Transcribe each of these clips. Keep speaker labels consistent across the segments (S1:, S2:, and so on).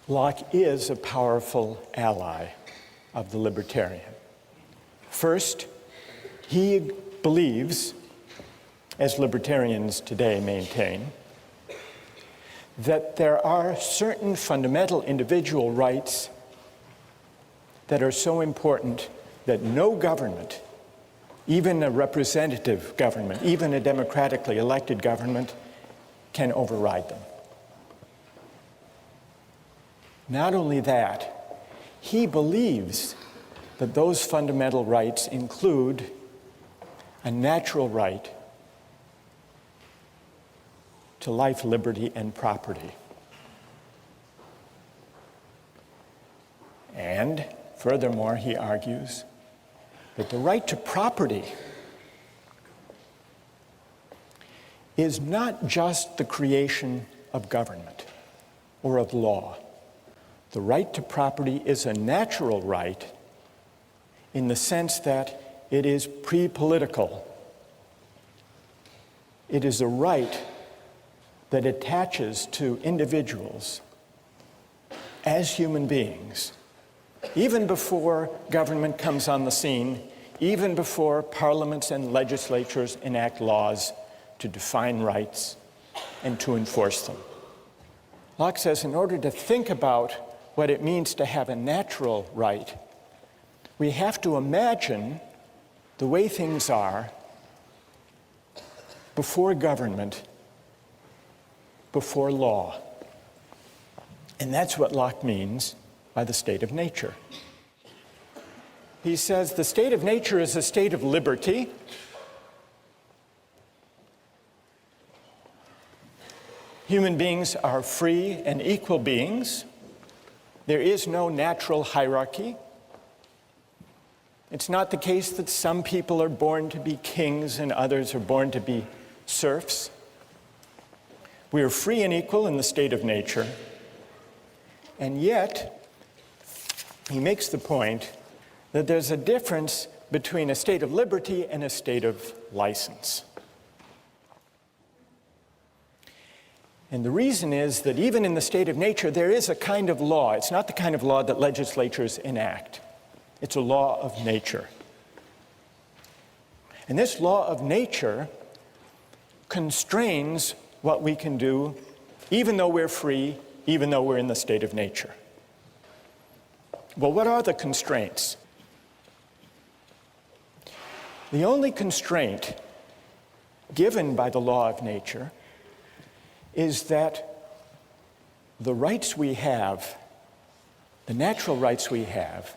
S1: Locke is a powerful ally of the libertarian. First, he believes, as libertarians today maintain, that there are certain fundamental individual rights that are so important that no government, even a representative government, even a democratically elected government, can override them. Not only that, he believes that those fundamental rights include a natural right to life, liberty, and property. And furthermore, he argues that the right to property is not just the creation of government or of law. The right to property is a natural right in the sense that it is pre-political. It is a right that attaches to individuals as human beings, even before government comes on the scene, even before parliaments and legislatures enact laws to define rights and to enforce them. Locke says in order to think about what it means to have a natural right, we have to imagine the way things are before government, before law. And that's what Locke means by the state of nature. He says the state of nature is a state of liberty. Human beings are free and equal beings. There is no natural hierarchy. It's not the case that some people are born to be kings and others are born to be serfs. We are free and equal in the state of nature. And yet, he makes the point that there's a difference between a state of liberty and a state of license. And the reason is that even in the state of nature, there is a kind of law. It's not the kind of law that legislatures enact. It's a law of nature. And this law of nature constrains what we can do, even though we're free, even though we're in the state of nature. Well, what are the constraints? The only constraint given by the law of nature is that the rights we have, the natural rights we have,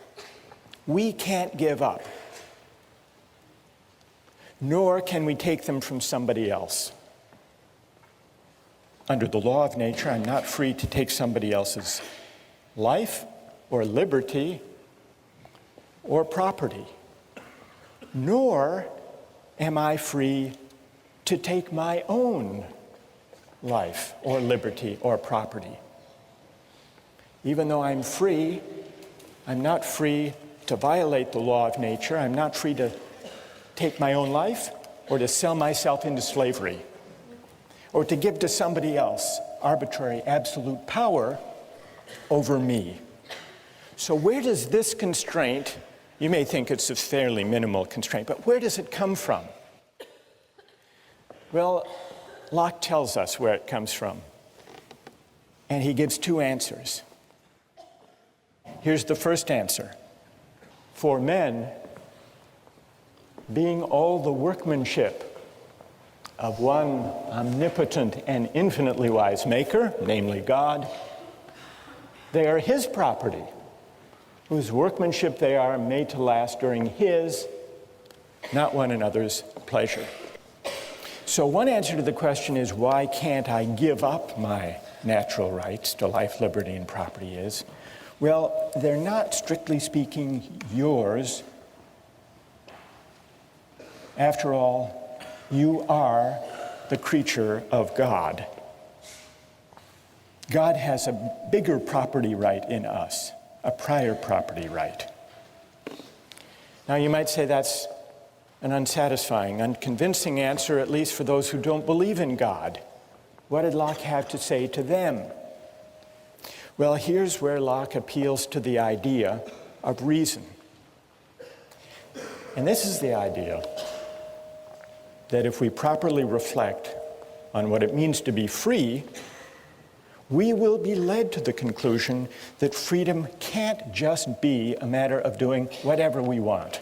S1: we can't give up, nor can we take them from somebody else. Under the law of nature, I'm not free to take somebody else's life or liberty or property, nor am I free to take my own life or liberty or property. Even though I'm free, I'm not free to violate the law of nature. I'm not free to take my own life or to sell myself into slavery or to give to somebody else arbitrary, absolute power over me. So where does this constraint, you may think it's a fairly minimal constraint, but where does it come from? Well, Locke tells us where it comes from, and he gives two answers. Here's the first answer. For men, being all the workmanship of one omnipotent and infinitely wise maker, namely God, they are his property, whose workmanship they are made to last during his, not one another's, pleasure. So one answer to the question is, why can't I give up my natural rights to life, liberty, and property is, well, they're not, strictly speaking, yours. After all, you are the creature of God. God has a bigger property right in us, a prior property right. Now you might say that's an unsatisfying, unconvincing answer, at least for those who don't believe in God. What did Locke have to say to them? Well, here's where Locke appeals to the idea of reason. And this is the idea that if we properly reflect on what it means to be free, we will be led to the conclusion that freedom can't just be a matter of doing whatever we want.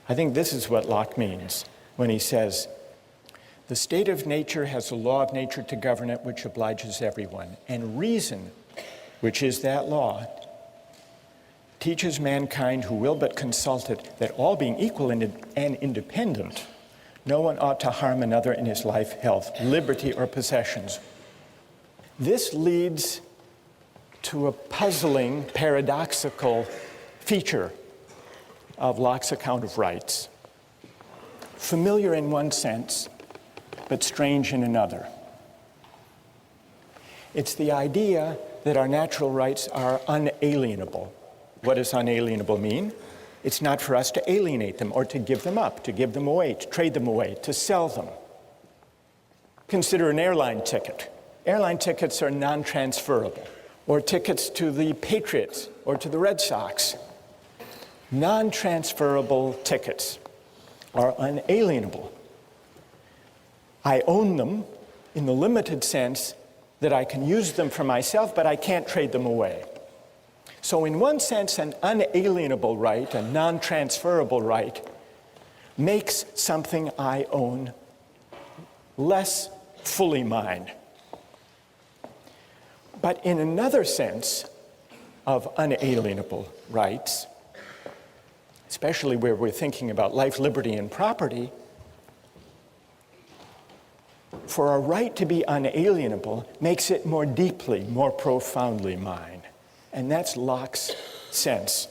S1: I think this is what Locke means when he says, the state of nature has a law of nature to govern it which obliges everyone, and reason, which is that law, teaches mankind who will but consult it that all being equal and independent, no one ought to harm another in his life, health, liberty, or possessions. This leads to a puzzling, paradoxical feature of Locke's account of rights. Familiar in one sense, but strange in another. It's the idea that our natural rights are unalienable. What does unalienable mean? It's not for us to alienate them or to give them up, to give them away, to trade them away, to sell them. Consider an airline ticket. Airline tickets are non-transferable, or tickets to the Patriots or to the Red Sox. Non-transferable tickets are unalienable. I own them in the limited sense that I can use them for myself, but I can't trade them away. So in one sense, an unalienable right, a non-transferable right, makes something I own less fully mine. But in another sense of unalienable rights, especially where we're thinking about life, liberty, and property, for a right to be unalienable makes it more deeply, more profoundly mine. And that's Locke's sense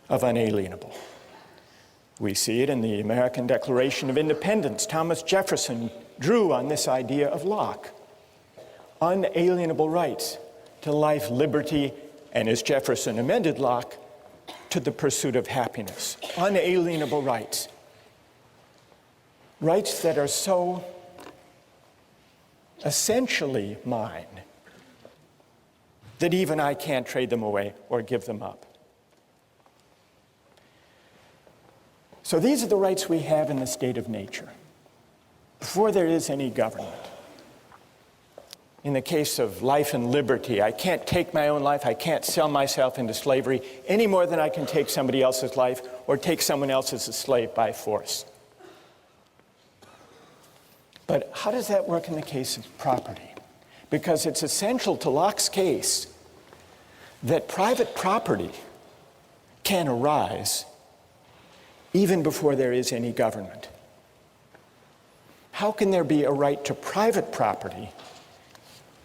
S1: of unalienable. We see it in the American Declaration of Independence. Thomas Jefferson drew on this idea of Locke. Unalienable rights to life, liberty, and as Jefferson amended Locke, to the pursuit of happiness. Unalienable rights. Rights that are so essentially mine that even I can't trade them away or give them up. So these are the rights we have in the state of nature, before there is any government. In the case of life and liberty, I can't take my own life, I can't sell myself into slavery any more than I can take somebody else's life or take someone else as a slave by force. But how does that work in the case of property? Because it's essential to Locke's case that private property can arise even before there is any government. How can there be a right to private property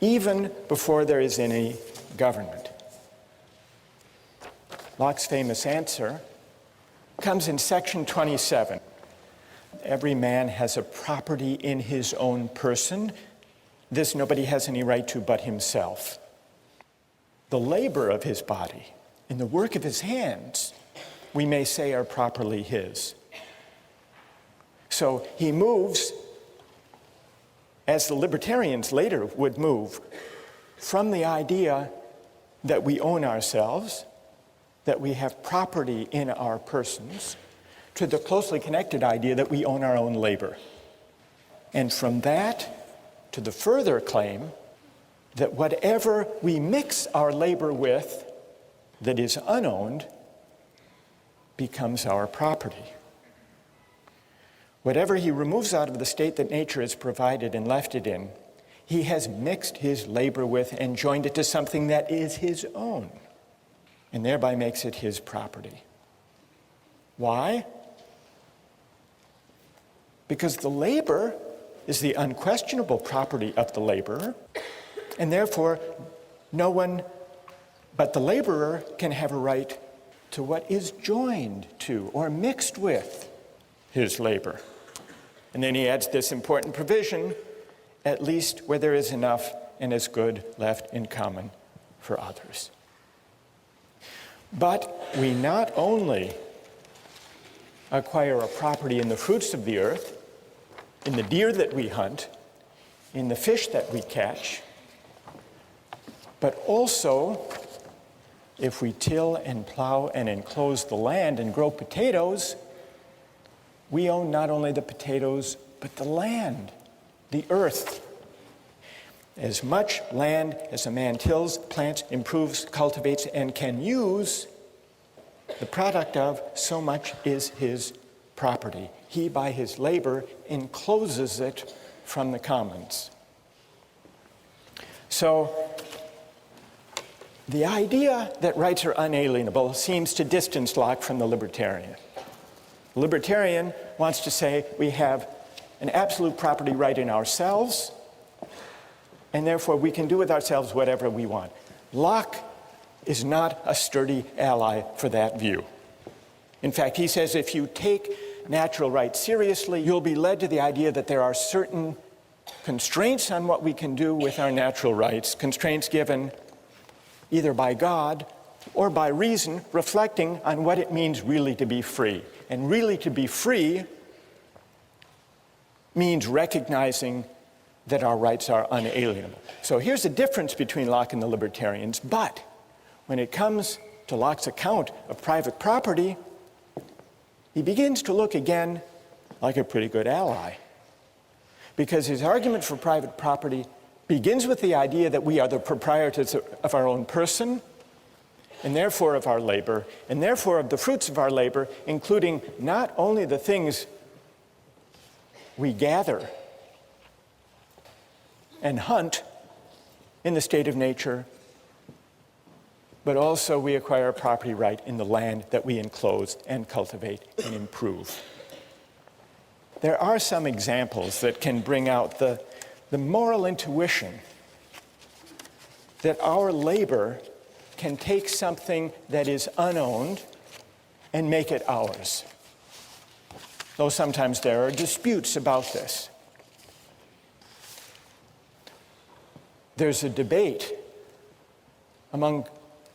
S1: even before there is any government? Locke's famous answer comes in section 27. Every man has a property in his own person. This nobody has any right to but himself. The labor of his body and the work of his hands, we may say, are properly his. So he moves, as the libertarians later would move, from the idea that we own ourselves, that we have property in our persons, to the closely connected idea that we own our own labor. And from that to the further claim that whatever we mix our labor with that is unowned becomes our property. Whatever he removes out of the state that nature has provided and left it in, he has mixed his labor with and joined it to something that is his own, and thereby makes it his property. Why? Because the labor is the unquestionable property of the laborer, and therefore no one but the laborer can have a right to what is joined to or mixed with his labor. And then he adds this important provision, at least where there is enough and as good left in common for others. But we not only acquire a property in the fruits of the earth, in the deer that we hunt, in the fish that we catch, But also, if we till and plow and enclose the land and grow potatoes, we own not only the potatoes, but the land, the earth. As much land as a man tills, plants, improves, cultivates, and can use, the product of, so much is his property. He, by his labor, encloses it from the commons. So, the idea that rights are unalienable seems to distance Locke from the libertarian. The libertarian wants to say we have an absolute property right in ourselves, and therefore we can do with ourselves whatever we want. Locke is not a sturdy ally for that view. In fact, he says if you take natural rights seriously, you'll be led to the idea that there are certain constraints on what we can do with our natural rights, constraints given either by God or by reason, reflecting on what it means really to be free. And really to be free means recognizing that our rights are unalienable. So here's the difference between Locke and the libertarians. But when it comes to Locke's account of private property, he begins to look again like a pretty good ally. Because his argument for private property begins with the idea that we are the proprietors of our own person, and therefore of our labor, and therefore of the fruits of our labor, including not only the things we gather and hunt in the state of nature, but also we acquire a property right in the land that we enclose and cultivate and improve. There are some examples that can bring out the moral intuition that our labor can take something that is unowned and make it ours. Though sometimes there are disputes about this. There's a debate among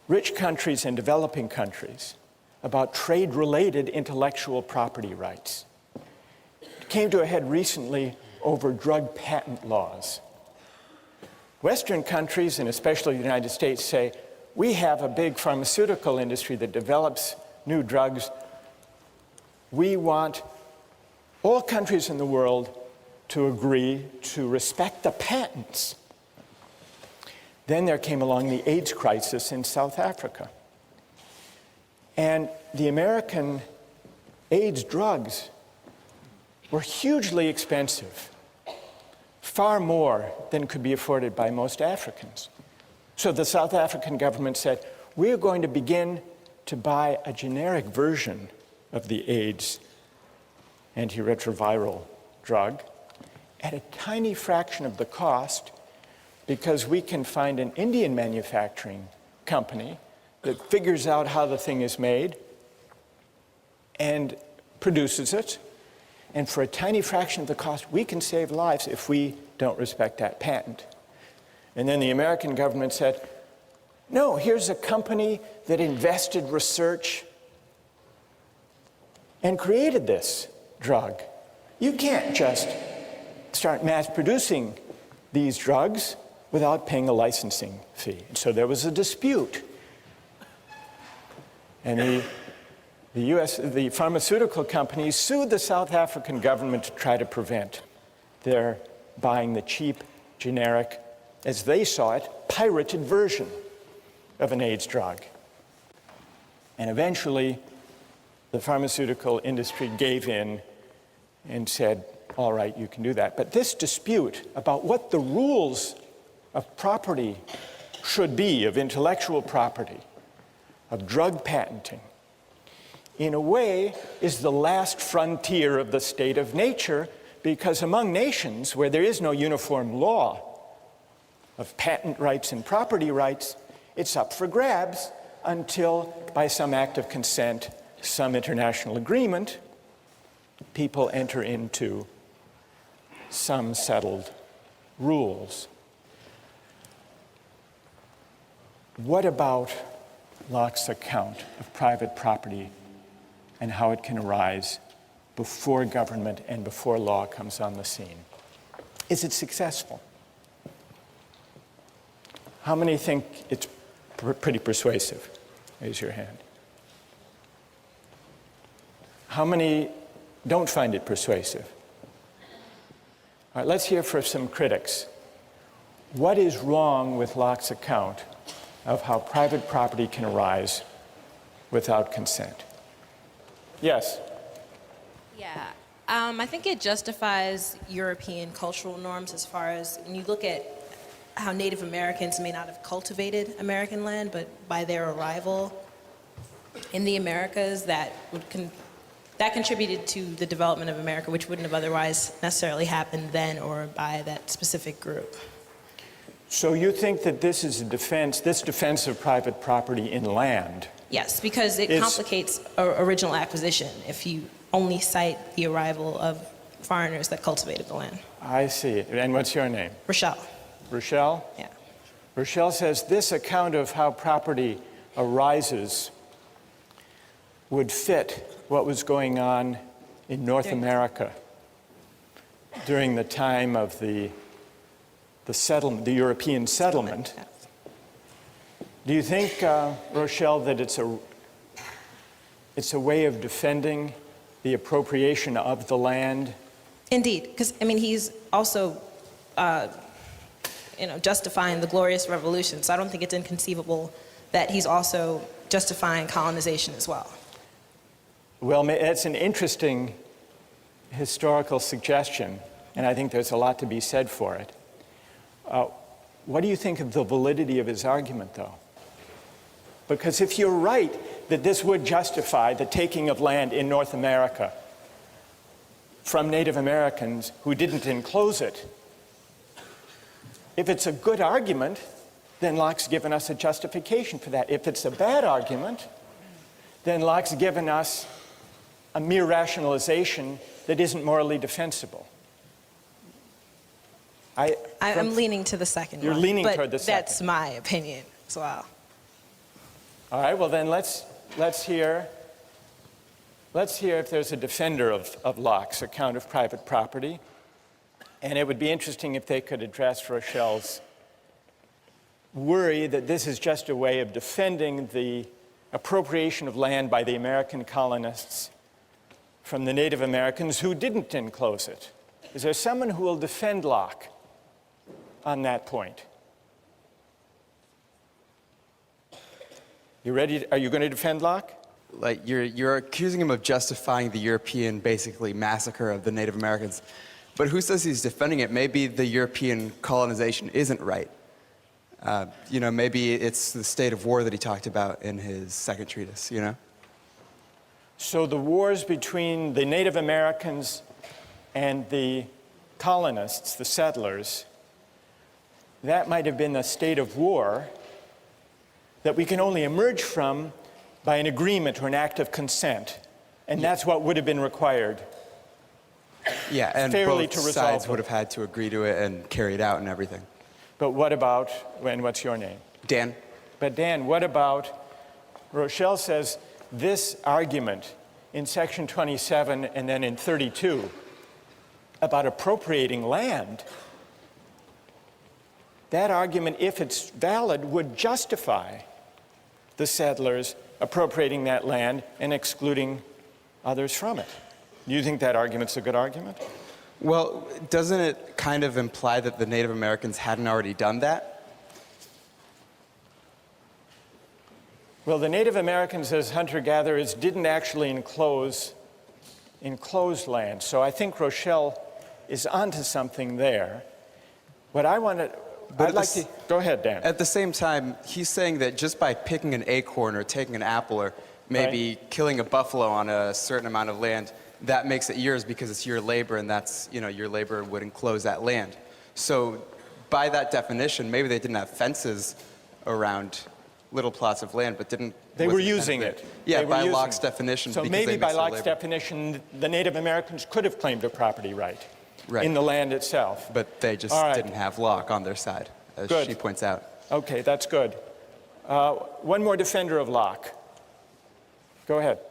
S1: rich countries and developing countries about trade-related intellectual property rights. It came to a head recently over drug patent laws. Western countries, and especially the United States, say, we have a big pharmaceutical industry that develops new drugs. We want all countries in the world to agree to respect the patents. Then there came along the AIDS crisis in South Africa. And the American AIDS drugs were hugely expensive, far more than could be afforded by most Africans. So the South African government said, we're going to begin to buy a generic version of the AIDS antiretroviral drug at a tiny fraction of the cost, because we can find an Indian manufacturing company that figures out how the thing is made and produces it. And for a tiny fraction of the cost, we can save lives if we don't respect that patent. And then the American government said, no, here's a company that invested research and created this drug. You can't just start mass producing these drugs without paying a licensing fee. And so there was a dispute. And the pharmaceutical companies sued the South African government to try to prevent their buying the cheap, generic, as they saw it, pirated version of an AIDS drug. And eventually, the pharmaceutical industry gave in and said, all right, you can do that. But this dispute about what the rules of property should be, of intellectual property, of drug patenting, in a way is the last frontier of the state of nature, because among nations where there is no uniform law of patent rights and property rights, it's up for grabs until, by some act of consent, some international agreement, people enter into some settled rules. What about Locke's account of private property and how it can arise before government and before law comes on the scene? Is it successful? How many think it's pretty persuasive? Raise your hand. How many don't find it persuasive? All right, let's hear from some critics. What is wrong with Locke's account of how private property can arise without consent? Yes?
S2: Yeah, I think it justifies European cultural norms as far as, when you look at how Native Americans may not have cultivated American land, but by their arrival in the Americas, that contributed to the development of America, which wouldn't have otherwise necessarily happened then or by that specific group.
S1: So you think that this defense of private property in land?
S2: Yes, because it complicates original acquisition if you only cite the arrival of foreigners that cultivated the land.
S1: I see. And what's your name?
S2: Rochelle.
S1: Rochelle?
S2: Yeah.
S1: Rochelle says this account of how property arises would fit what was going on in North America during the time of the settlement, the European settlement. Do you think, Rochelle, that it's a way of defending the appropriation of the land?
S2: Indeed, because I mean he's also justifying the Glorious Revolution, so I don't think it's inconceivable that he's also justifying colonization as well.
S1: Well, that's an interesting historical suggestion, and I think there's a lot to be said for it. What do you think of the validity of his argument, though? Because if you're right that this would justify the taking of land in North America from Native Americans who didn't enclose it, if it's a good argument, then Locke's given us a justification for that. If it's a bad argument, then Locke's given us a mere rationalization that isn't morally defensible.
S2: I'm leaning to the second
S1: You're
S2: one.
S1: leaning
S2: but
S1: toward the second.
S2: That's my opinion as well.
S1: All right, well then let's hear if there's a defender of Locke's account of private property. And it would be interesting if they could address Rochelle's worry that this is just a way of defending the appropriation of land by the American colonists from the Native Americans who didn't enclose it. Is there someone who will defend Locke on that point? You ready? Are you going to defend Locke?
S3: Like you're accusing him of justifying the European, basically, massacre of the Native Americans. But who says he's defending it? Maybe the European colonization isn't right. Maybe it's the state of war that he talked about in his second treatise,
S1: So the wars between the Native Americans and the colonists, the settlers, that might have been a state of war that we can only emerge from by an agreement or an act of consent. And that's what would have been required.
S3: Yeah, and
S1: fairly
S3: both
S1: to resolve
S3: sides would have had to agree to it and carry it out and everything.
S1: But what about, and what's your name?
S3: Dan?
S1: But Dan, what about, Rochelle says this argument in section 27 and then in 32 about appropriating land, that argument, if it's valid, would justify the settlers appropriating that land and excluding others from it. Do you think that argument's a good argument?
S3: Well, doesn't it kind of imply that the Native Americans hadn't already done that?
S1: Well, the Native Americans as hunter-gatherers didn't actually enclose land. So I think Rochelle is onto something there. What I want to, I'd like to, go ahead, Dan.
S3: At the same time, he's saying that just by picking an acorn or taking an apple or maybe killing a buffalo on a certain amount of land, that makes it yours because it's your labor, and that's, your labor would enclose that land. So by that definition, maybe they didn't have fences around little plots of land, but didn't...
S1: They were using it.
S3: Yeah, by Locke's definition.
S1: So maybe by Locke's definition, the Native Americans could have claimed a property right in the land itself.
S3: But they just didn't have Locke on their side, as she points out.
S1: Okay, that's good. One more defender of Locke. Go ahead.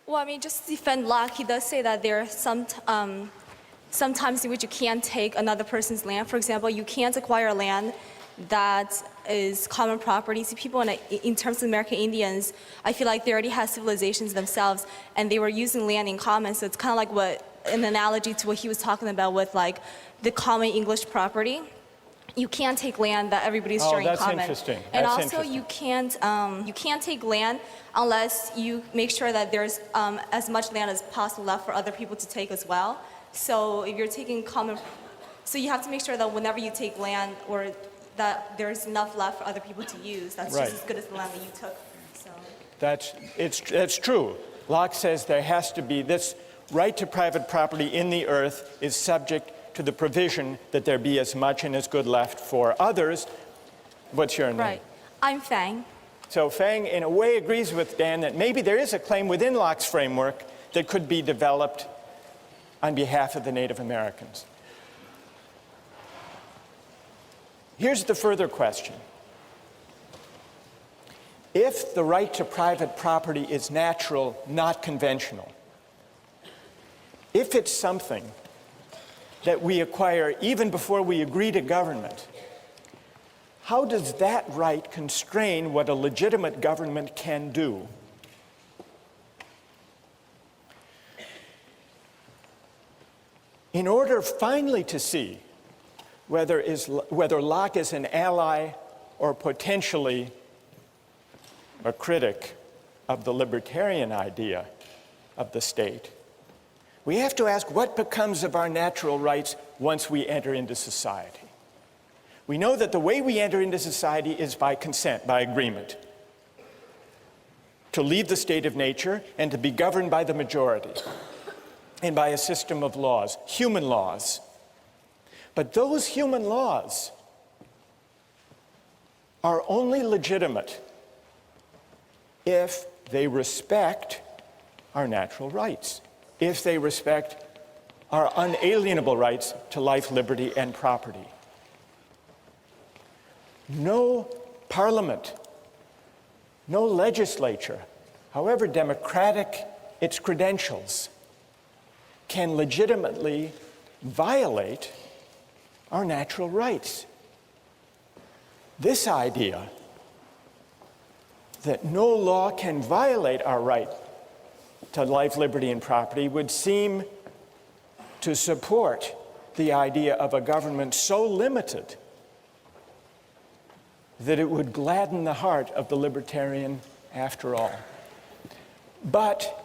S4: Well, I mean, just to defend Locke, he does say that there are some times in which you can't take another person's land. For example, you can't acquire land that is common property to people. And in terms of American Indians, I feel like they already had civilizations themselves, and they were using land in common. So it's kind of like an analogy to what he was talking about with like the common English property. You can't take land that everybody's sharing in common.
S1: Interesting.
S4: And
S1: That's
S4: also,
S1: interesting.
S4: you can't take land unless you make sure that there's as much land as possible left for other people to take as well. So if you're taking so you have to make sure that whenever you take land, or that there's enough left for other people to use, that's
S1: Right.
S4: just as good as the land that you took. So.
S1: That's true. Locke says there has to be this right to private property in the earth is subject to the provision that there be as much and as good left for others. What's your name?
S4: Right. I'm Fang.
S1: So Fang, in a way, agrees with Dan that maybe there is a claim within Locke's framework that could be developed on behalf of the Native Americans. Here's the further question. If the right to private property is natural, not conventional, if it's something that we acquire even before we agree to government, how does that right constrain what a legitimate government can do? In order finally to see whether Locke is an ally or potentially a critic of the libertarian idea of the state, we have to ask what becomes of our natural rights once we enter into society. We know that the way we enter into society is by consent, by agreement, to leave the state of nature and to be governed by the majority and by a system of laws, human laws. But those human laws are only legitimate if they respect our natural rights, if they respect our unalienable rights to life, liberty, and property. No parliament, no legislature, however democratic its credentials, can legitimately violate our natural rights. This idea that no law can violate our right to life, liberty, and property would seem to support the idea of a government so limited that it would gladden the heart of the libertarian after all. But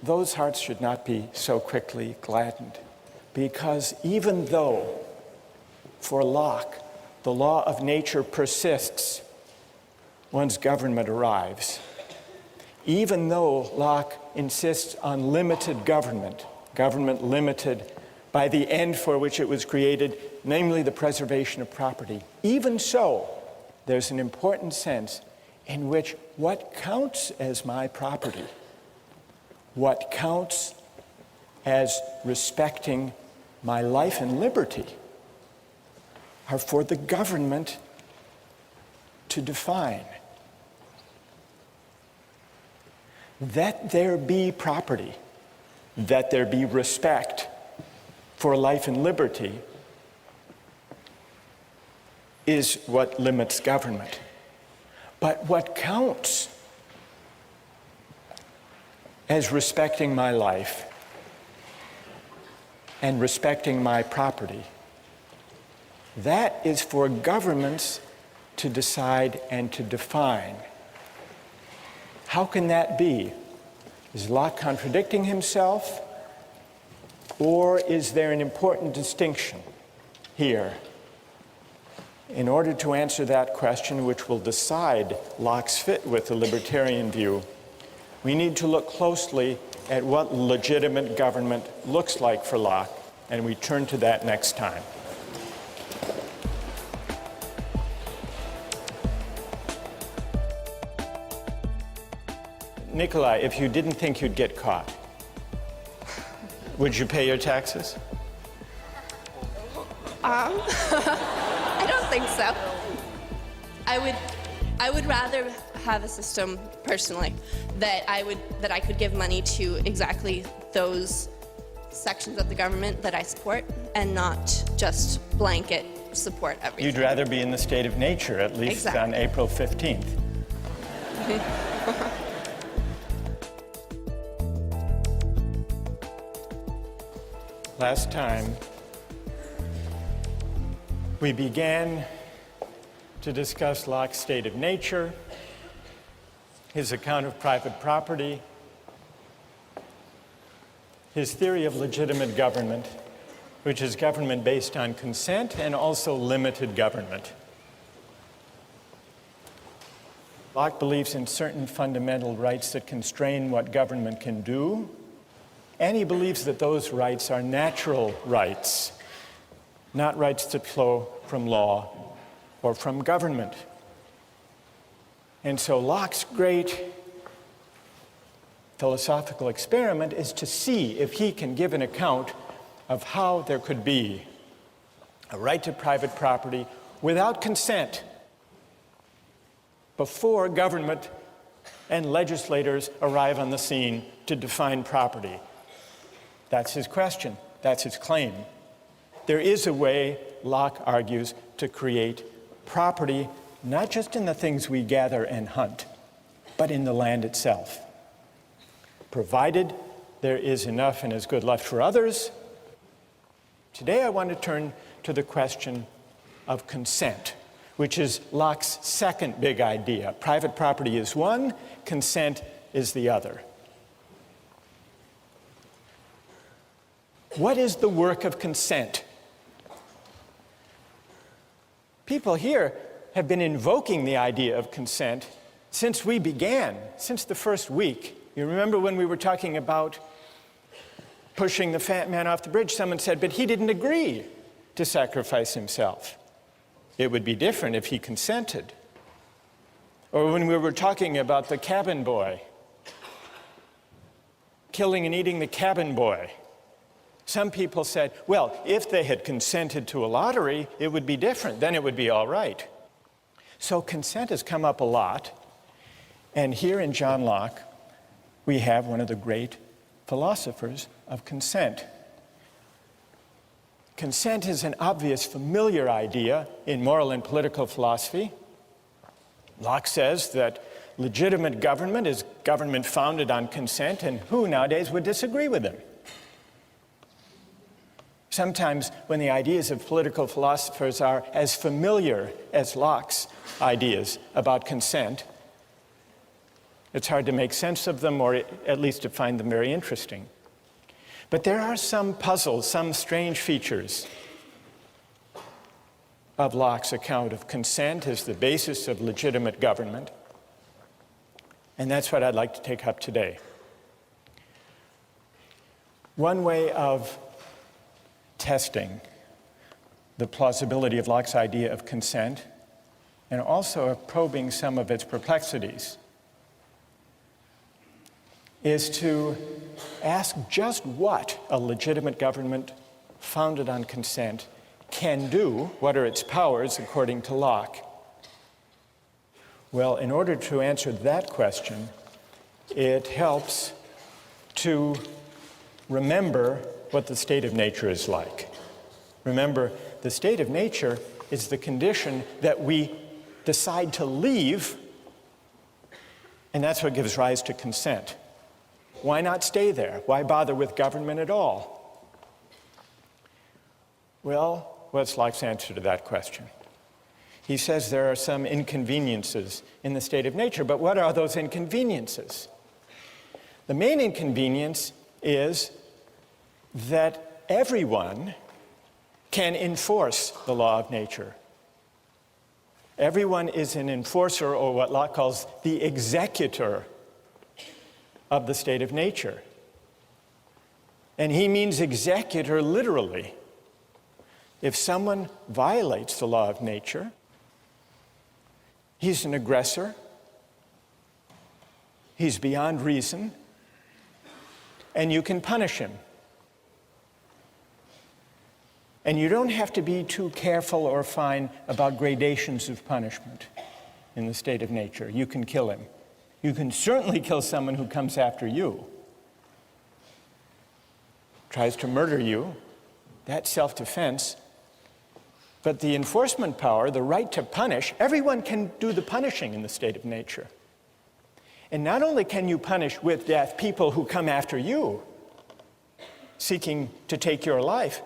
S1: those hearts should not be so quickly gladdened, because even though for Locke the law of nature persists once government arrives, even though Locke insists on limited government, government limited by the end for which it was created, namely the preservation of property, even so, there's an important sense in which what counts as my property, what counts as respecting my life and liberty, are for the government to define. That there be property, that there be respect for life and liberty is what limits government. But what counts as respecting my life and respecting my property, that is for governments to decide and to define. How can that be? Is Locke contradicting himself? Or is there an important distinction here? In order to answer that question, which will decide Locke's fit with the libertarian view, we need to look closely at what legitimate government looks like for Locke, and we turn to that next time. Nikolai, if you didn't think you'd get caught, would you pay your taxes?
S5: I don't think so. I would rather have a system personally that I could give money to exactly those sections of the government that I support, and not just blanket support everything.
S1: You'd rather be in the state of nature, at least
S5: Exactly.
S1: on April 15th. Last time, we began to discuss Locke's state of nature, his account of private property, his theory of legitimate government, which is government based on consent and also limited government. Locke believes in certain fundamental rights that constrain what government can do, and he believes that those rights are natural rights, not rights that flow from law or from government. And so Locke's great philosophical experiment is to see if he can give an account of how there could be a right to private property without consent before government and legislators arrive on the scene to define property. That's his question. That's his claim. There is a way, Locke argues, to create property, not just in the things we gather and hunt, but in the land itself, provided there is enough and is good left for others. Today I want to turn to the question of consent, which is Locke's second big idea. Private property is one, consent is the other. What is the work of consent? People here have been invoking the idea of consent since we began, since the first week. You remember when we were talking about pushing the fat man off the bridge, someone said, but he didn't agree to sacrifice himself. It would be different if he consented. Or when we were talking about the cabin boy, killing and eating the cabin boy, some people said, well, if they had consented to a lottery, it would be different. Then it would be all right. So consent has come up a lot. And here in John Locke, we have one of the great philosophers of consent. Consent is an obvious, familiar idea in moral and political philosophy. Locke says that legitimate government is government founded on consent, and who nowadays would disagree with him? Sometimes when the ideas of political philosophers are as familiar as Locke's ideas about consent, it's hard to make sense of them, or at least to find them very interesting. But there are some puzzles, some strange features of Locke's account of consent as the basis of legitimate government. And that's what I'd like to take up today. One way of testing the plausibility of Locke's idea of consent, and also of probing some of its perplexities, is to ask just what a legitimate government founded on consent can do. What are its powers according to Locke? Well, in order to answer that question, it helps to remember what the state of nature is like. Remember, the state of nature is the condition that we decide to leave, and that's what gives rise to consent. Why not stay there? Why bother with government at all? Well, what's Locke's answer to that question? He says there are some inconveniences in the state of nature, but what are those inconveniences? The main inconvenience is that everyone can enforce the law of nature. Everyone is an enforcer, or what Locke calls the executor of the state of nature. And he means executor literally. If someone violates the law of nature, he's an aggressor, he's beyond reason, and you can punish him. And you don't have to be too careful or fine about gradations of punishment in the state of nature. You can kill him. You can certainly kill someone who comes after you, tries to murder you. That's self-defense. But the enforcement power, the right to punish, everyone can do the punishing in the state of nature. And not only can you punish with death people who come after you, seeking to take your life,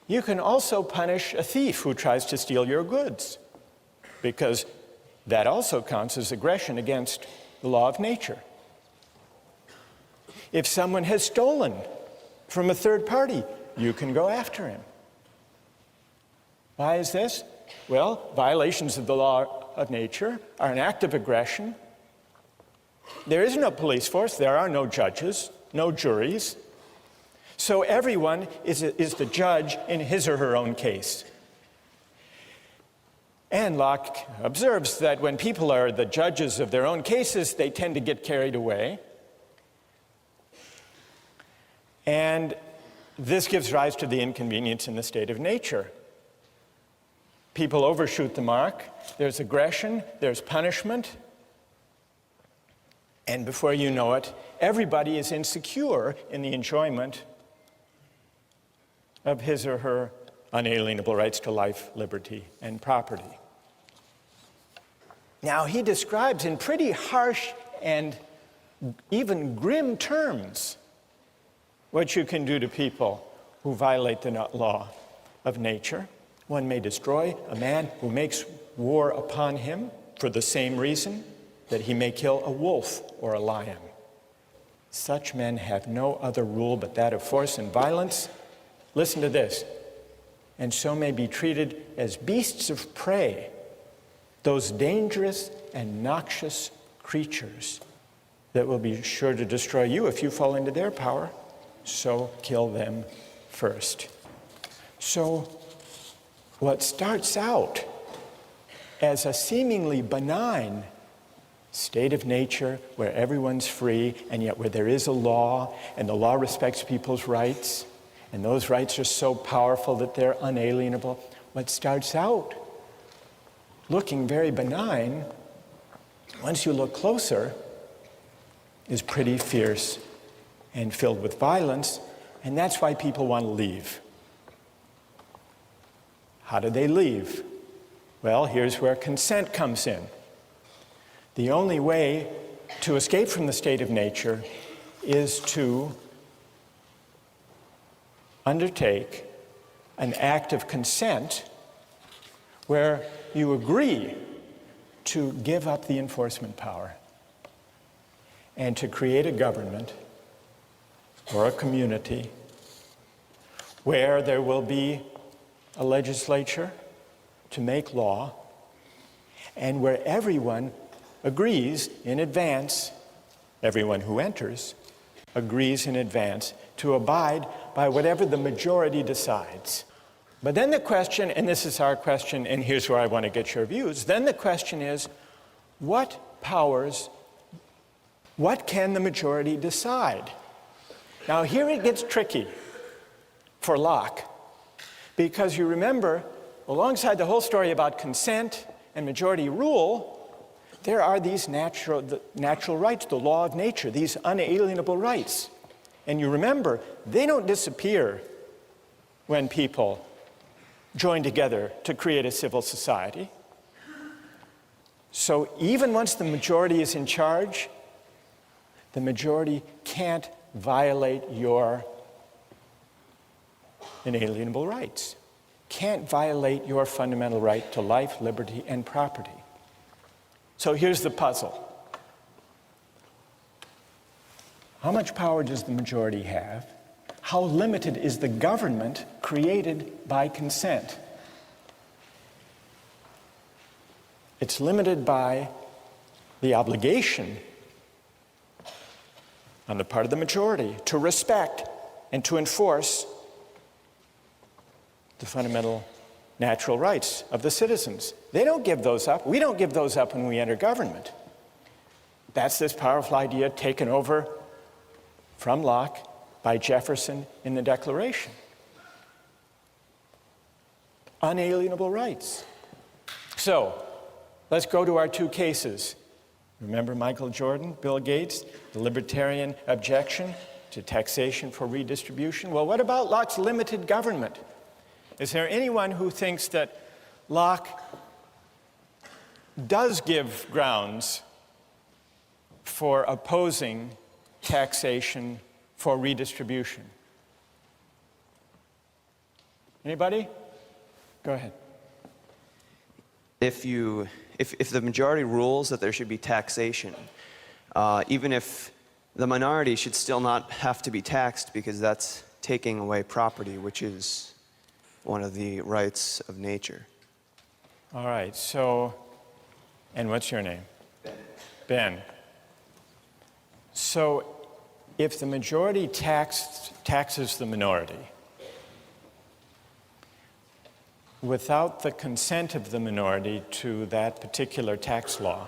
S1: you can also punish a thief who tries to steal your goods, because that also counts as aggression against the law of nature. If someone has stolen from a third party, you can go after him. Why is this? Well, violations of the law of nature are an act of aggression. There is no police force, there are no judges, no juries. So everyone is the judge in his or her own case. And Locke observes that when people are the judges of their own cases, they tend to get carried away. And this gives rise to the inconvenience in the state of nature. People overshoot the mark, there's aggression, there's punishment, and before you know it, everybody is insecure in the enjoyment of his or her unalienable rights to life, liberty, and property. Now, he describes in pretty harsh and even grim terms what you can do to people who violate the law of nature. One may destroy a man who makes war upon him for the same reason that he may kill a wolf or a lion. Such men have no other rule but that of force and violence. Listen to this. And so may be treated as beasts of prey, those dangerous and noxious creatures that will be sure to destroy you if you fall into their power. So kill them first. So what starts out as a seemingly benign state of nature where everyone's free and yet where there is a law and the law respects people's rights and those rights are so powerful that they're unalienable, what starts out looking very benign, once you look closer, is pretty fierce and filled with violence, and that's why people want to leave. How do they leave? Well, here's where consent comes in. The only way to escape from the state of nature is to undertake an act of consent where you agree to give up the enforcement power and to create a government or a community where there will be a legislature to make law and where everyone agrees in advance, everyone who enters agrees in advance to abide by whatever the majority decides. But then the question, and this is our question, and here's where I want to get your views, then the question is, what powers, what can the majority decide? Now here it gets tricky for Locke, because you remember, alongside the whole story about consent and majority rule, there are these natural rights, the law of nature, these unalienable rights. And you remember, they don't disappear when people join together to create a civil society. So even once the majority is in charge, the majority can't violate your inalienable rights, can't violate your fundamental right to life, liberty, and property. So here's the puzzle. How much power does the majority have? How limited is the government created by consent? It's limited by the obligation on the part of the majority to respect and to enforce the fundamental natural rights of the citizens. They don't give those up. We don't give those up when we enter government. That's this powerful idea taken over from Locke by Jefferson in the Declaration. Unalienable rights. So, let's go to our two cases. Remember Michael Jordan, Bill Gates, the libertarian objection to taxation for redistribution? Well, what about Locke's limited government? Is there anyone who thinks that Locke does give grounds for opposing taxation for redistribution? Anybody? Go ahead.
S6: If the majority rules that there should be taxation, even if the minority should still not have to be taxed because that's taking away property, which is one of the rights of nature.
S1: All right, so, and what's your name? Ben. So, if the majority taxes the minority without the consent of the minority to that particular tax law,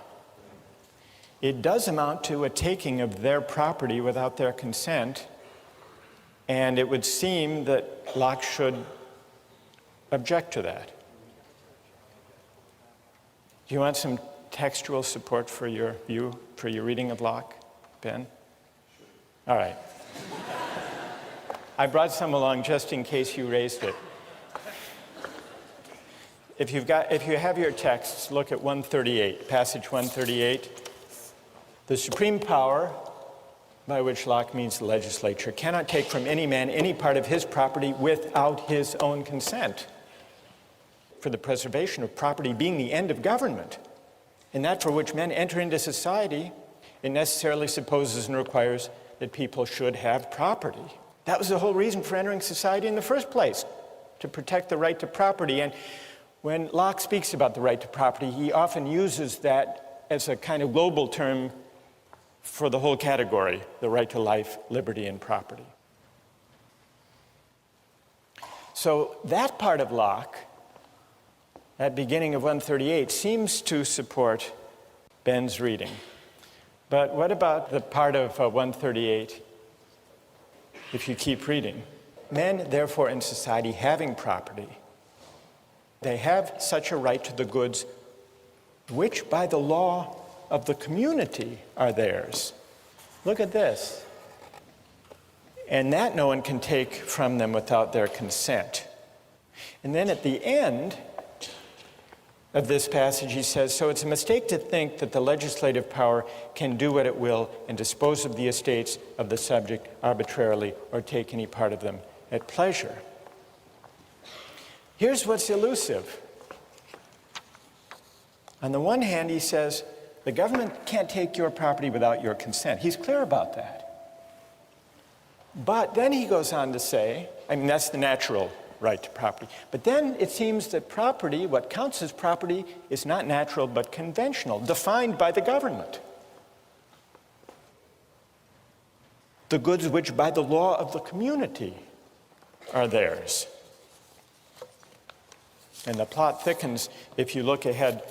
S1: it does amount to a taking of their property without their consent, and it would seem that Locke should object to that. Do you want some textual support for your view, for your reading of Locke, Ben? All right. I brought some along just in case you raised it. If you have your texts, look at 138, passage 138. The supreme power, by which Locke means the legislature, cannot take from any man any part of his property without his own consent. For the preservation of property being the end of government, and that for which men enter into society, it necessarily supposes and requires that people should have property. That was the whole reason for entering society in the first place, to protect the right to property. And when Locke speaks about the right to property, he often uses that as a kind of global term for the whole category, the right to life, liberty, and property. So that part of Locke, that beginning of 138, seems to support Ben's reading. But what about the part of 138, if you keep reading? Men, therefore, in society having property, they have such a right to the goods which by the law of the community are theirs. Look at this. And that no one can take from them without their consent. And then at the end of this passage, he says, so it's a mistake to think that the legislative power can do what it will and dispose of the estates of the subject arbitrarily or take any part of them at pleasure. Here's what's elusive. On the one hand, he says, the government can't take your property without your consent. He's clear about that. But then he goes on to say, I mean, that's the natural right to property. But then it seems that property, what counts as property, is not natural but conventional, defined by the government. The goods which by the law of the community are theirs. And the plot thickens if you look ahead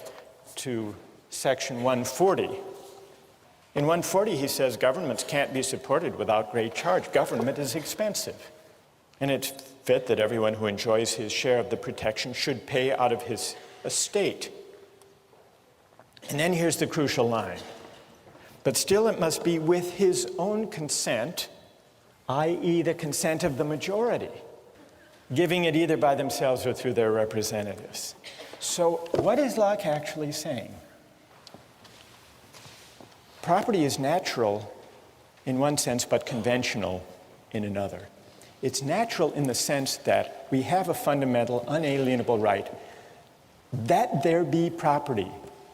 S1: to section 140. In 140, he says governments can't be supported without great charge. Government is expensive. And it's fit that everyone who enjoys his share of the protection should pay out of his estate. And then here's the crucial line. But still it must be with his own consent, i.e. the consent of the majority, giving it either by themselves or through their representatives. So what is Locke actually saying? Property is natural in one sense, but conventional in another. It's natural in the sense that we have a fundamental, unalienable right that there be property,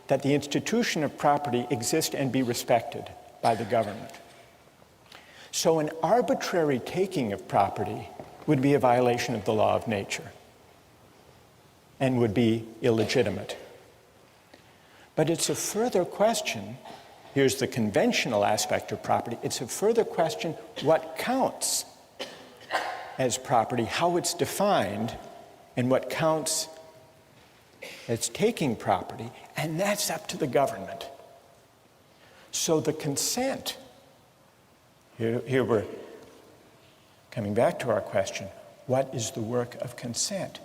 S1: that the institution of property exist and be respected by the government. So an arbitrary taking of property would be a violation of the law of nature and would be illegitimate. But it's a further question. Here's the conventional aspect of property. It's a further question what counts as property, how it's defined, and what counts as taking property, and that's up to the government. So the consent, here we're coming back to our question, what is the work of consent?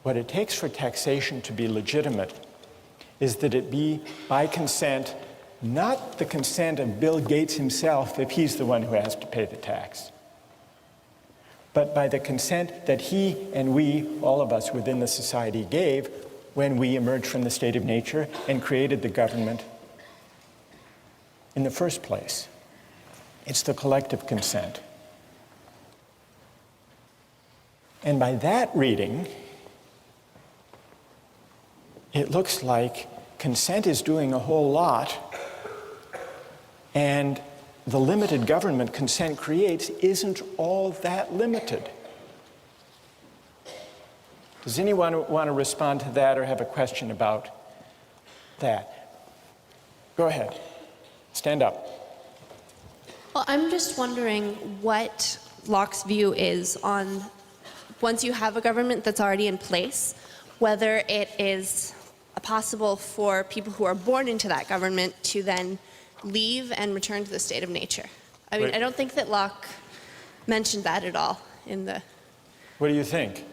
S1: What it takes for taxation to be legitimate is that it be by consent, not the consent of Bill Gates himself if he's the one who has to pay the tax, but by the consent that he and we, all of us within the society, gave when we emerged from the state of nature and created the government in the first place. It's the collective consent. And by that reading, it looks like consent is doing a whole lot, and the limited government consent creates isn't all that limited. Does anyone want to respond to that or have a question about that? Go ahead. Stand up.
S5: Well, I'm just wondering what Locke's view is on once you have a government that's already in place, whether it is possible for people who are born into that government to then leave and return to the state of nature. I mean,
S1: Wait.
S5: I don't think that Locke mentioned that at all in the...
S1: What do you think?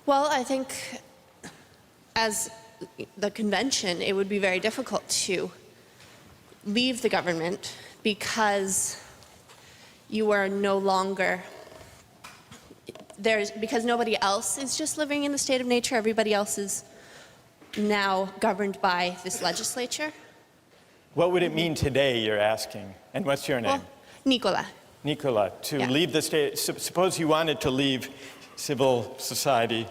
S5: Well, I think as the convention, it would be very difficult to leave the government because you are no longer... because nobody else is just living in the state of nature, everybody else is now governed by this legislature.
S1: What would it mean today, you're asking? And what's your name?
S5: Well, Nicola.
S1: Nicola, to
S5: Yeah.
S1: leave the state, suppose you wanted to leave civil society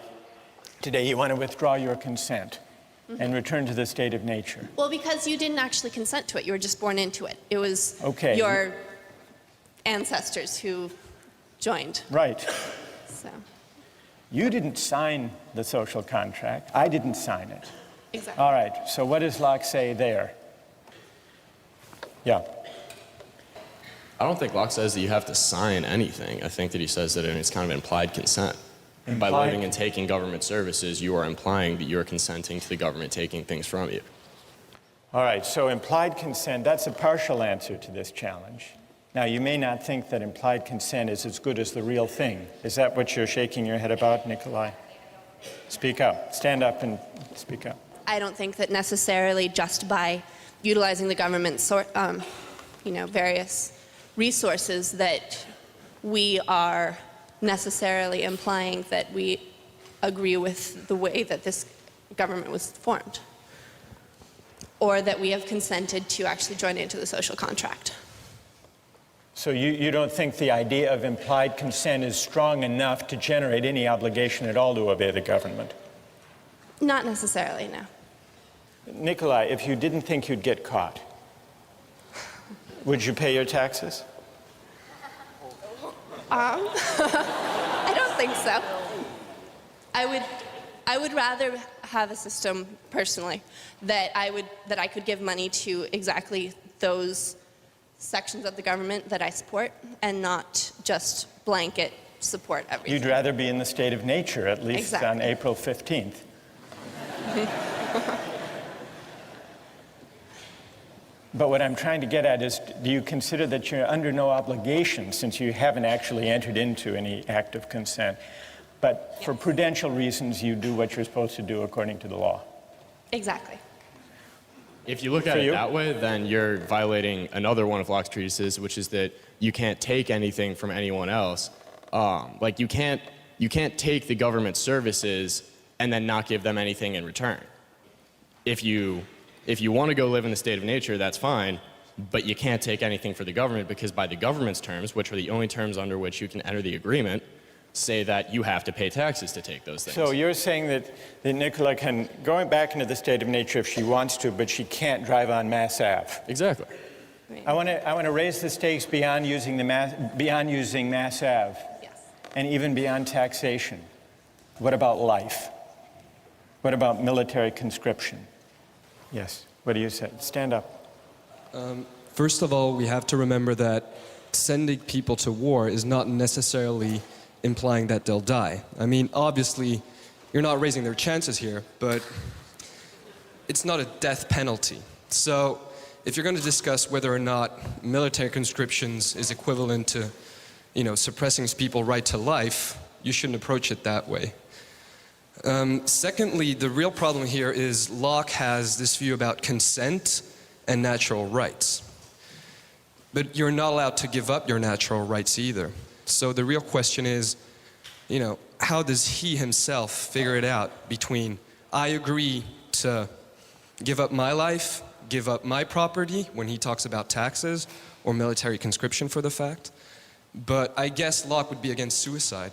S1: today, you want to withdraw your consent and return to the state of nature.
S5: Well, because you didn't actually consent to it, you were just born into it. It was
S1: Okay.
S5: your ancestors who joined.
S1: Right.
S5: So,
S1: You didn't sign the social contract. I didn't sign it.
S5: exactly.
S1: All right, so what does Locke say there? Yeah.
S7: I don't think Locke says that you have to sign anything. I think that he says that it's kind of implied consent. By
S1: Implied-
S7: living and taking government services, you are implying that you're consenting to the government taking things from you.
S1: All right, so implied consent, that's a partial answer to this challenge. Now, you may not think that implied consent is as good as the real thing. Is that what you're shaking your head about, Nikolai? Speak up. Stand up and speak up.
S5: I don't think that necessarily just by utilizing the government's various resources that we are necessarily implying that we agree with the way that this government was formed, or that we have consented to actually join into the social contract.
S1: So you don't think the idea of implied consent is strong enough to generate any obligation at all to obey the government?
S5: Not necessarily, no.
S1: Nikolai, if you didn't think you'd get caught, would you pay your taxes?
S5: I don't think so. I would rather have a system personally that I could give money to exactly those sections of the government that I support and not just blanket support everything.
S1: You'd rather be in the state of nature, at least on
S5: Exactly.
S1: April 15th. But what I'm trying to get at is, do you consider that you're under no obligation, since you haven't actually entered into any act of consent, but for prudential reasons you do what you're supposed to do according to the law?
S5: Exactly.
S7: If you look at
S1: For
S7: it
S1: you?
S7: that way, then you're violating another one of Locke's treatises, which is that you can't take anything from anyone else. Like you can't take the government services and then not give them anything in return. If you want to go live in the state of nature, that's fine, but you can't take anything for the government because by the government's terms, which are the only terms under which you can enter the agreement, say that you have to pay taxes to take those things.
S1: So you're saying that Nicola can go back into the state of nature if she wants to, but she can't drive on Mass Ave.
S7: Exactly.
S1: I want to raise the stakes beyond using Mass Ave,
S5: Yes.
S1: and even beyond taxation. What about life? What about military conscription? Yes. What do you say? Stand up.
S8: First of all, we have to remember that sending people to war is not necessarily implying that they'll die. I mean, obviously, you're not raising their chances here, but it's not a death penalty. So if you're going to discuss whether or not military conscriptions is equivalent to, suppressing people's right to life, you shouldn't approach it that way. Secondly, the real problem here is Locke has this view about consent and natural rights. But you're not allowed to give up your natural rights either. So the real question is, how does he himself figure it out between I agree to give up my life, give up my property when he talks about taxes or military conscription for the fact, but I guess Locke would be against suicide.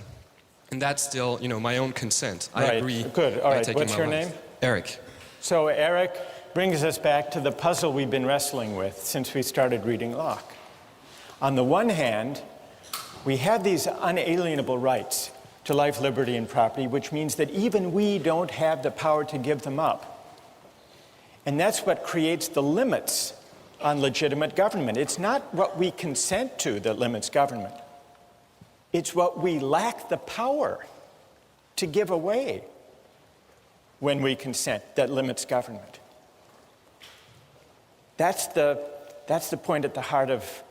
S8: And that's still, my own consent. I agree.
S1: Good. All
S8: by
S1: right.
S8: taking
S1: What's
S8: my
S1: your
S8: life.
S1: name?
S8: Eric.
S1: So Eric brings us back to the puzzle we've been wrestling with since we started reading Locke. On the one hand, we have these unalienable rights to life, liberty, and property, which means that even we don't have the power to give them up. And that's what creates the limits on legitimate government. It's not what we consent to that limits government. It's what we lack the power to give away when we consent that limits government. That's the point at the heart of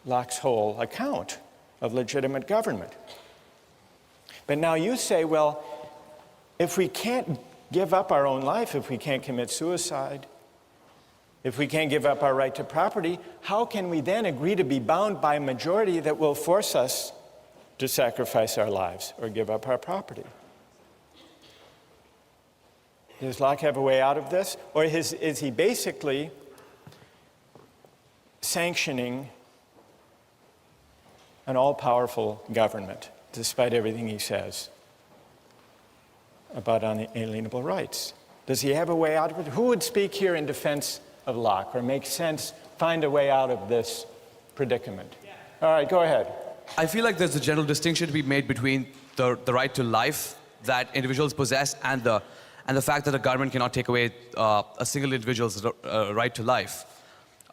S1: Locke's whole account of legitimate government. But now you say, well, if we can't give up our own life, if we can't commit suicide, if we can't give up our right to property, how can we then agree to be bound by a majority that will force us to sacrifice our lives or give up our property? Does Locke have a way out of this? Or is he basically sanctioning an all-powerful government, despite everything he says about unalienable rights? Does he have a way out of it? Who would speak here in defense of Locke or make sense, find a way out of this predicament? All right, go ahead.
S9: I feel like there's a general distinction to be made between the right to life that individuals possess and the fact that the government cannot take away a single individual's right to life.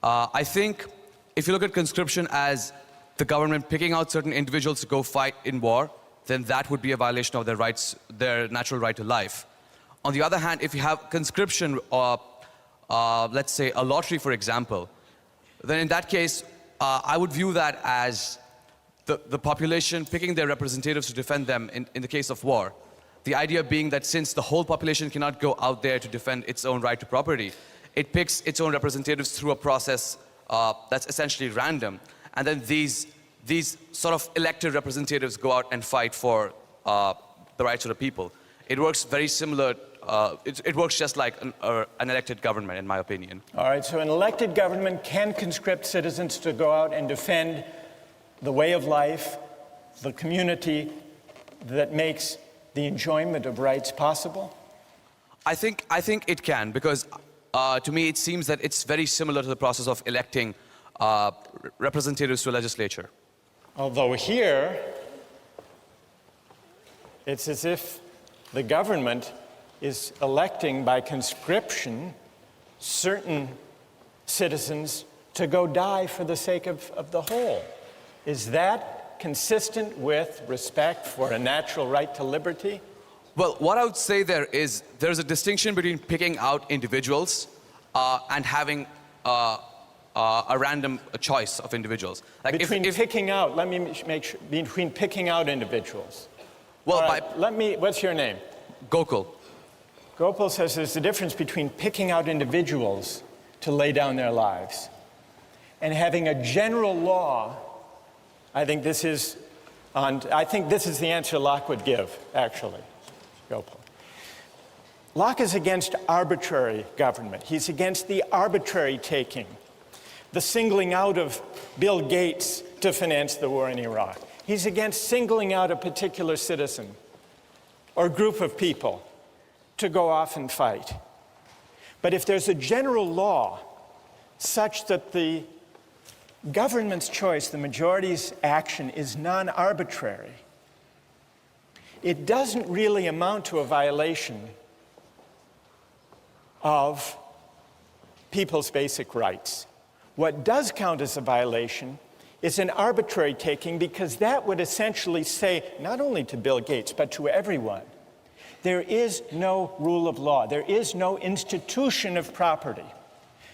S9: I think if you look at conscription as the government picking out certain individuals to go fight in war, then that would be a violation of their rights, their natural right to life. On the other hand, if you have conscription, let's say a lottery, for example, then in that case, I would view that as the population picking their representatives to defend them in the case of war. The idea being that since the whole population cannot go out there to defend its own right to property, it picks its own representatives through a process that's essentially random. And then these sort of elected representatives go out and fight for the rights of the people. It works very similar, it works just like an elected government, in my opinion.
S1: All right, so an elected government can conscript citizens to go out and defend the way of life, the community that makes the enjoyment of rights possible?
S9: I think it can, because to me it seems that it's very similar to the process of electing representatives to a legislature.
S1: Although here, it's as if the government is electing by conscription certain citizens to go die for the sake of the whole. Is that consistent with respect for a natural right to liberty?
S9: Well, what I would say there's a distinction between picking out individuals and having a random choice of individuals. Like
S1: between picking out, let me make sure, between picking out individuals.
S9: Well,
S1: right, what's your name?
S9: Gokul.
S1: Gopal says there's a difference between picking out individuals to lay down their lives and having a general law. I think this is the answer Locke would give, actually, Gopal. Locke is against arbitrary government. He's against the arbitrary taking, the singling out of Bill Gates to finance the war in Iraq. He's against singling out a particular citizen or group of people to go off and fight. But if there's a general law such that the government's choice, the majority's action, is non-arbitrary, it doesn't really amount to a violation of people's basic rights. What does count as a violation is an arbitrary taking, because that would essentially say, not only to Bill Gates, but to everyone, there is no rule of law. There is no institution of property,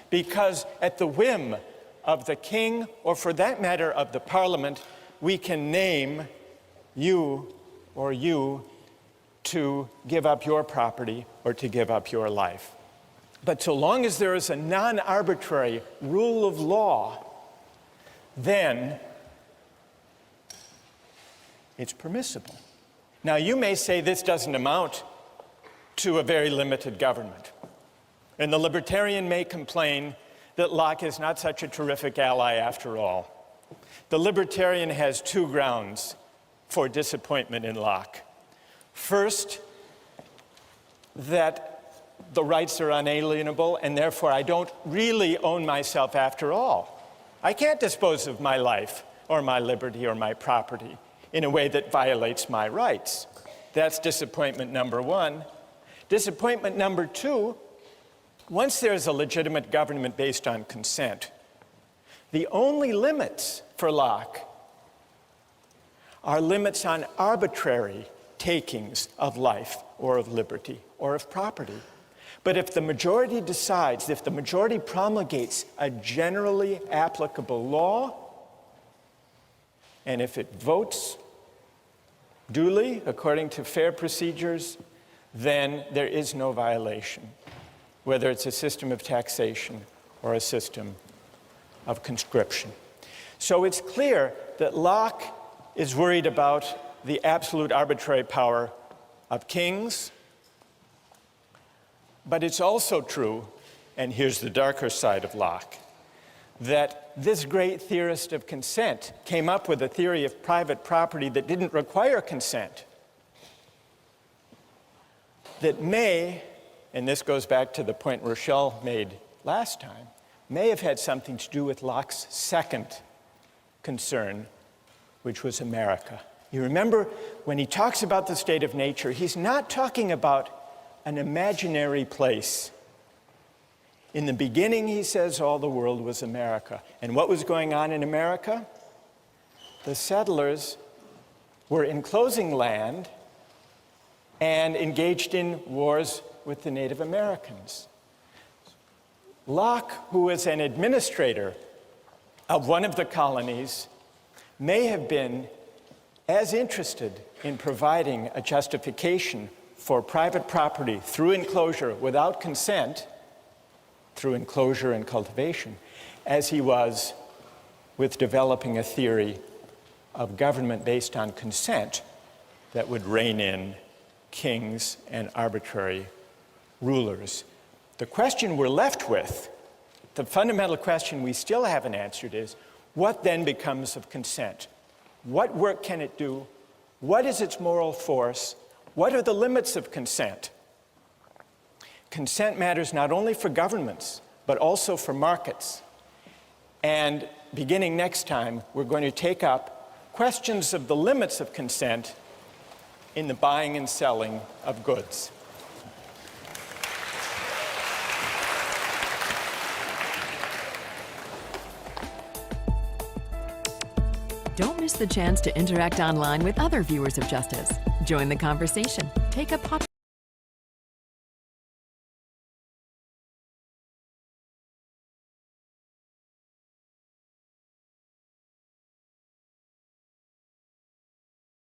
S1: because at the whim of the king, or for that matter of the parliament, we can name you or you to give up your property or to give up your life. But so long as there is a non-arbitrary rule of law, then It's permissible. Now, you may say this doesn't amount to a very limited government. And the libertarian may complain that Locke is not such a terrific ally after all. The libertarian has two grounds for disappointment in Locke. First, that the rights are unalienable, and therefore I don't really own myself after all. I can't dispose of my life or my liberty or my property in a way that violates my rights. That's disappointment number one. Disappointment number two, once there's a legitimate government based on consent, the only limits for Locke are limits on arbitrary takings of life or of liberty or of property. But if the majority decides, if the majority promulgates a generally applicable law, and if it votes duly according to fair procedures, then there is no violation, whether it's a system of taxation or a system of conscription. So it's clear that Locke is worried about the absolute arbitrary power of kings, but it's also true, and here's the darker side of Locke, that this great theorist of consent came up with a theory of private property that didn't require consent, that may, and this goes back to the point Rochelle made last time, may have had something to do with Locke's second concern, which was America. You remember when he talks about the state of nature, he's not talking about an imaginary place. In the beginning, he says, all the world was America. And what was going on in America? The settlers were enclosing land and engaged in wars with the Native Americans. Locke, who was an administrator of one of the colonies, may have been as interested in providing a justification for private property through enclosure without consent, through enclosure and cultivation, as he was with developing a theory of government based on consent that would rein in kings and arbitrary rulers. The question we're left with, the fundamental question we still haven't answered is, what then becomes of consent? What work can it do? What is its moral force? What are the limits of consent? Consent matters not only for governments, but also for markets. And beginning next time, we're going to take up questions of the limits of consent in the buying and selling of goods.
S10: Don't miss the chance to interact online with other viewers of Justice. Join the conversation. Take up